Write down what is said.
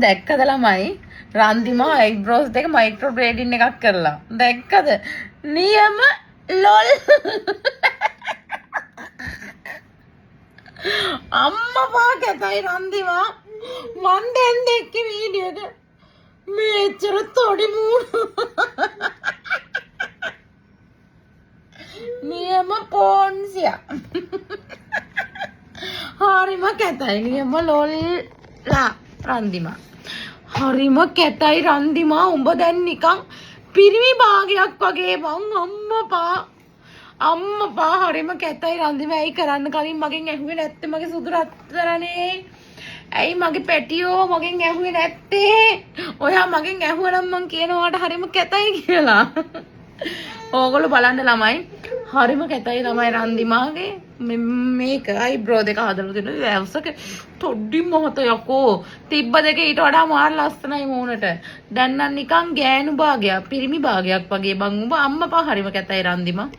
දැක්කද ළමයි රන්දිමා අයිබ්‍රෝස් දෙක මයික්‍රෝ බ්ලේඩින් එකක් කරලා දැක්කද නියම ලොල් අම්මා කැතයි රන්දිමා මන් දැන් දැක්ක වීඩියෝ එක මේච්චර තොඩි මූණ නියම පෝන්සියා හරිම කැතයි නියම ලොල්ලා රන්දිමා හරිම කැතයි රන්දිමා උඹ දැන් නිකන් පිරිමි භාගයක් වගේ බං අම්මපා හරිම කැතයි රන්දිමා ඇයි කරන්න කලින් මගෙන් ඇහුවේ නැත්තේ මගේ සුදු රත්තරනේ ඇයි මගේ පැටියෝ මගෙන් ඇහුවේ නැත්තේ ඔයා මගෙන් ඇහුවනම් මං කියනවාට හරිම කැතයි කියලා ඕගොල්ලෝ බලන්න ළමයි හරිම කැතයි ළමයි රන්දිමාගේ මේක අයිබ්‍රෝ දෙක හදලා දෙන වැවසක තොඩ්ඩි මොහත යකෝ තිබ්බ දෙක ඊට වඩා මාර ලස්සනයි මූණට දැන් නම් නිකන් ගෑනු භාගයක් පිරිමි භාගයක් වගේ බං උඹ අම්මපා හරිම කැතයි රන්දිමා